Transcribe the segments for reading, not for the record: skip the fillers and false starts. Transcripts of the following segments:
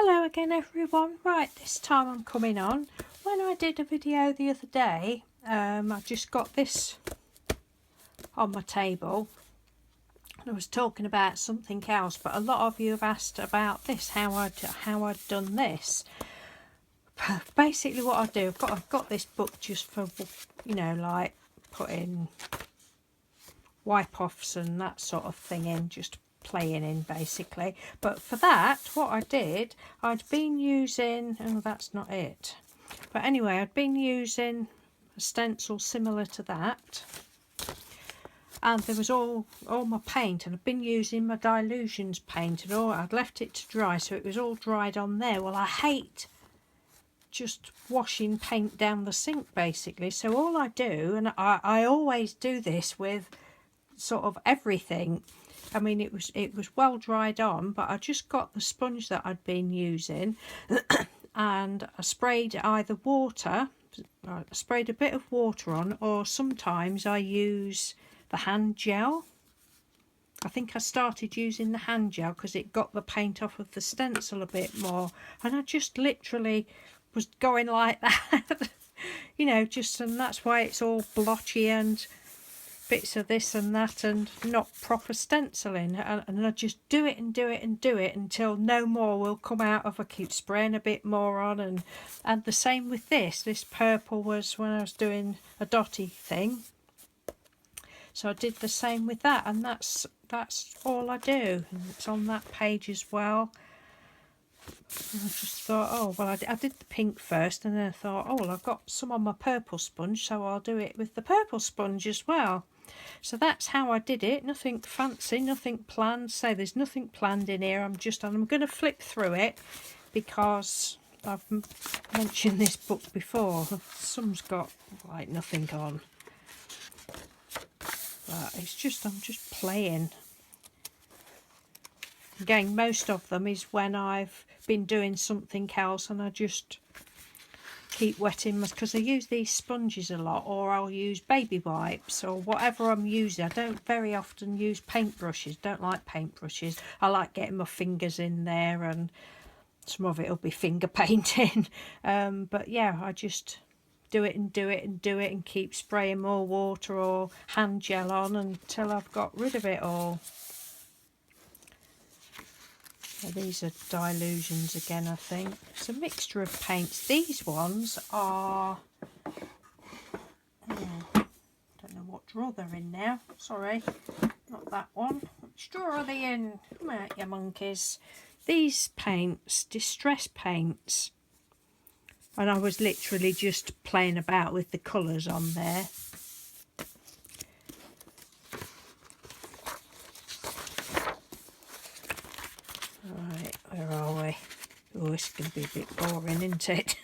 Hello again everyone. Right, this time I'm coming on. When I did a video the other day, I just got this on my table. I was talking about something else, but a lot of you have asked about this, how I'd done this. Basically what I do, I've got this book just for, you know, like putting wipe offs and that sort of thing in, just playing in basically. But for that, what I did, I'd been using, oh that's not it, but anyway, I'd been using a stencil similar to that, and there was all my paint, and I've been using my Dilutions paint, and I'd left it to dry, so it was all dried on there. Well, I hate just washing paint down the sink basically, so all I do, and I always do this with sort of everything. I mean, it was well dried on, but I just got the sponge that I'd been using and I sprayed either water, I sprayed a bit of water on, or sometimes I use the hand gel. I think I started using the hand gel because it got the paint off of the stencil a bit more, and I just literally was going like that you know, just, and that's why it's all blotchy and bits of this and that and not proper stenciling, and I just do it and do it and do it until no more will come out of. I keep spraying a bit more on, and the same with this purple was when I was doing a dotty thing, so I did the same with that, and that's all I do, and it's on that page as well. And I just thought, oh well, I did the pink first, and then I thought, oh well, I've got some on my purple sponge, so I'll do it with the purple sponge as well. So that's how I did it. Nothing fancy, nothing planned. So there's nothing planned in here. I'm going to flip through it because I've mentioned this book before. Some's got like nothing on, but it's just, I'm just playing. Again, most of them is when I've been doing something else and I just keep wetting my, because I use these sponges a lot, or I'll use baby wipes or whatever I'm using. I don't very often use paintbrushes, don't like paintbrushes. I like getting my fingers in there, and some of it will be finger painting. But yeah, I just do it and do it and do it and keep spraying more water or hand gel on until I've got rid of it all. So these are Dilutions again, I think. It's a mixture of paints. These ones are, don't know what drawer they're in now. Sorry, not that one. Which drawer are they in? Come out, you monkeys. These paints, distress paints. And I was literally just playing about with the colours on there. Right, where are we? Oh, it's going to be a bit boring, isn't it?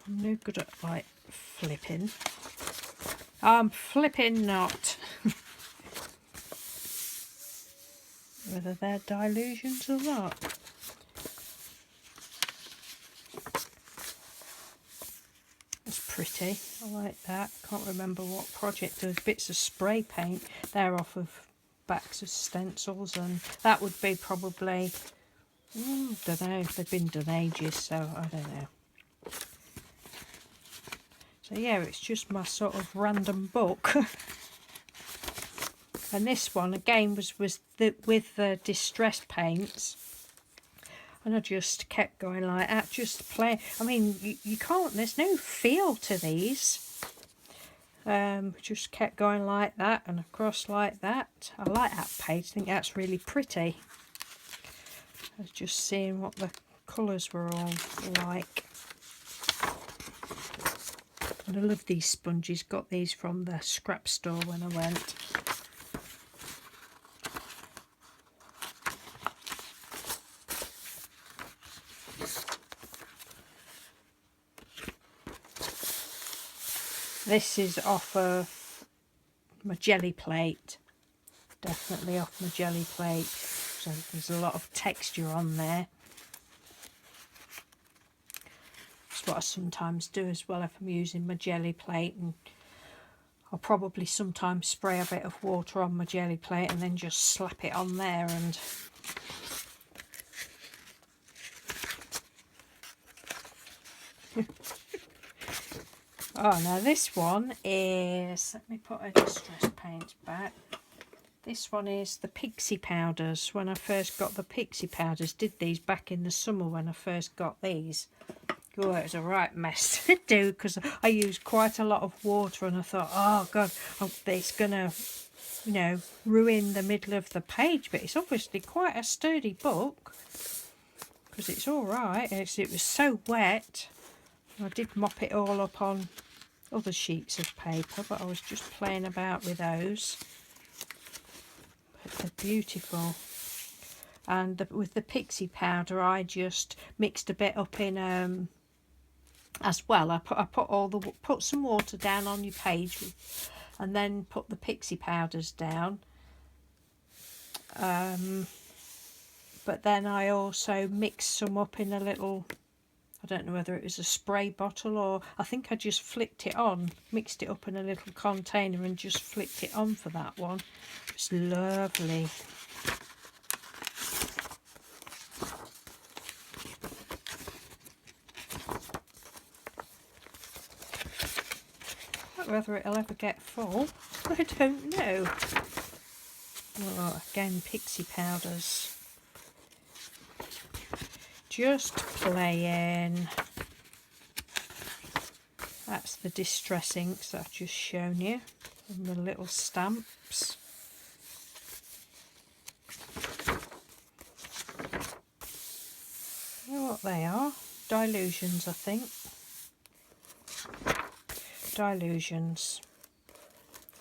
I'm no good at like flipping. I'm flipping not. Whether they're Dilutions or not. It's pretty. I like that. Can't remember what project. There's bits of spray paint. They're off of backs of stencils, and that would be probably, don't know, they've been done ages, so I don't know. So yeah, it's just my sort of random book. And this one again was with the distress paints, and I just kept going like that, just play. I mean, you can't, there's no feel to these. Just kept going like that and across like that. I like that page, I think that's really pretty. I was just seeing what the colours were all like. And I love these sponges, got these from the scrap store when I went. This is off of my jelly plate, definitely off my jelly plate, so there's a lot of texture on there. That's what I sometimes do as well if I'm using my jelly plate, and I'll probably sometimes spray a bit of water on my jelly plate and then just slap it on there. And oh, now this one is, let me put a distress paint back. This one is the pixie powders. When I first got the pixie powders, did these back in the summer when I first got these. Oh, it was a right mess to do because I used quite a lot of water, and I thought, oh God, it's going to, you know, ruin the middle of the page. But it's obviously quite a sturdy book because it's all right. It was so wet. I did mop it all up on other sheets of paper, but I was just playing about with those. But they're beautiful. And with the pixie powder, I just mixed a bit up in as well. I put some water down on your page, and then put the pixie powders down. But then I also mixed some up in a little, I don't know whether it was a spray bottle, or I think I just flicked it on, mixed it up in a little container and just flicked it on for that one. It's lovely. Whether it'll ever get full, I don't know. Oh, again, pixie powders. Just playing. That's the distress inks that I've just shown you, and the little stamps. I don't know what they are. Dilutions, I think. Dilutions.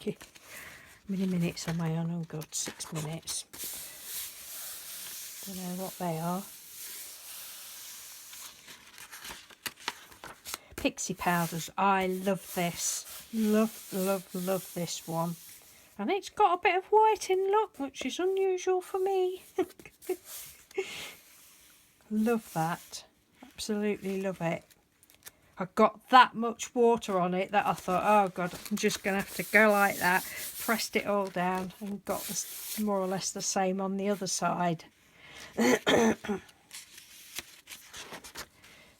How many minutes am I on? Oh God, 6 minutes. Don't know what they are. Pixie powders. I love this. Love this one. And it's got a bit of white in, look, which is unusual for me. Love that. Absolutely love it. I got that much water on it that I thought, oh God, I'm just going to have to go like that. Pressed it all down and got more or less the same on the other side.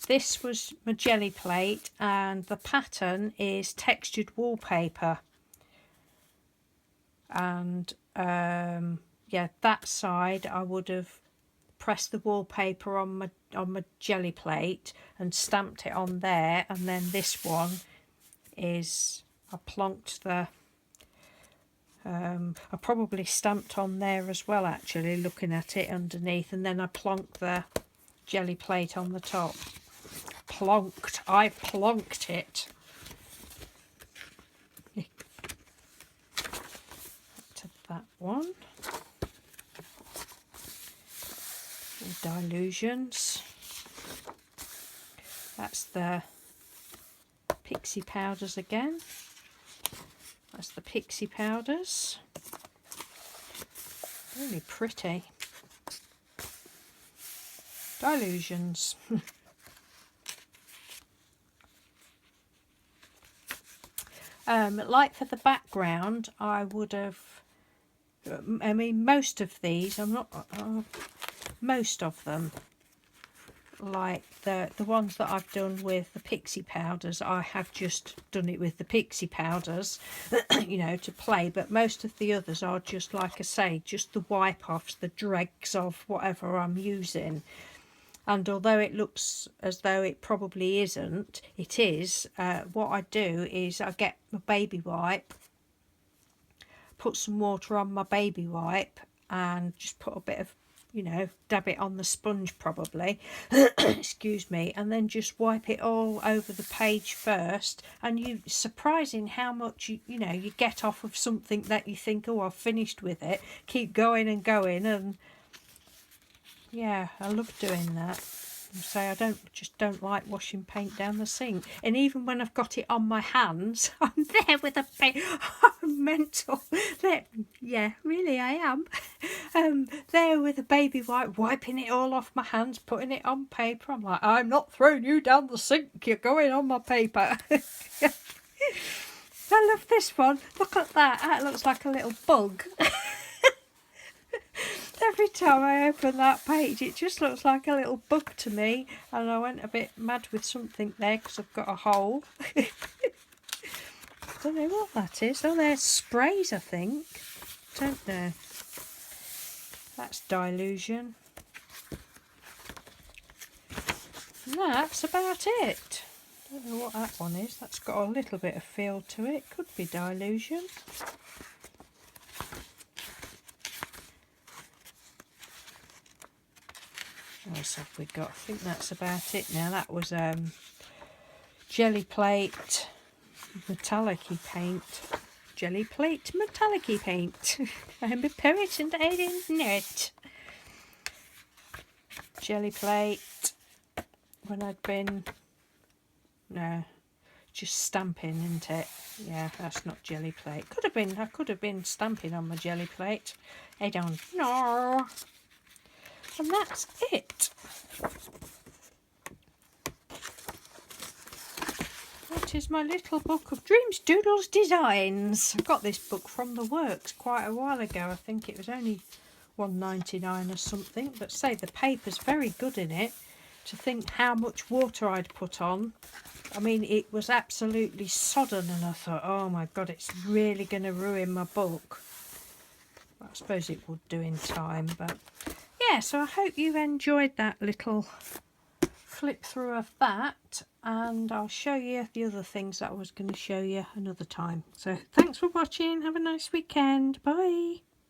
This was my jelly plate, and the pattern is textured wallpaper. And yeah, that side I would have pressed the wallpaper on my jelly plate and stamped it on there, and then this one is I plonked the I probably stamped on there as well, actually, looking at it underneath, and then I plonked the jelly plate on the top. I plonked it. To that one. Dilutions. That's the pixie powders again. That's the pixie powders. Really pretty. Dilutions. Like for the background, I would have, I mean, most of these, most of them, like the ones that I've done with the pixie powders, I have just done it with the pixie powders, you know, to play. But most of the others are just, like I say, just the wipe-offs, the dregs of whatever I'm using. And although it looks as though it probably isn't, it is. What I do is I get my baby wipe, put some water on my baby wipe, and just put a bit of, you know, dab it on the sponge probably, excuse me, and then just wipe it all over the page first. And it's surprising how much you know you get off of something that you think, oh, I've finished with it. Keep going and going, and yeah, I love doing that. So I don't like washing paint down the sink. And even when I've got it on my hands, I'm there with a paint. I'm mental. Yeah, really I am. There with a baby wipe, wiping it all off my hands, putting it on paper. I'm like, I'm not throwing you down the sink. You're going on my paper. I love this one. Look at that. That looks like a little bug. Every time I open that page, it just looks like a little bug to me. And I went a bit mad with something there because I've got a hole. Don't know what that is. Oh, they're sprays, I think. Don't know. That's Dilution. And that's about it. Don't know what that one is. That's got a little bit of feel to it. Could be Dilution. What else have we got? I think that's about it now. That was Jelly Plate Metallic-y paint. Jelly Plate Metallic-y paint. I'm a poet and I didn't know it. Jelly Plate. When I'd been... No. Just stamping, isn't it? Yeah, that's not Jelly Plate. Could have been. I could have been stamping on my Jelly Plate. I don't know. And that's it. That is my little book of Dreams, Doodles, Designs. I got this book from the works quite a while ago. I think it was only $1.99 or something. But say the paper's very good in it. To think how much water I'd put on. I mean, it was absolutely sodden, and I thought, oh my God, it's really going to ruin my book. I suppose it would do in time, but yeah, so I hope you enjoyed that little flip through of that, and I'll show you the other things that I was going to show you another time. So thanks for watching. Have a nice weekend. Bye.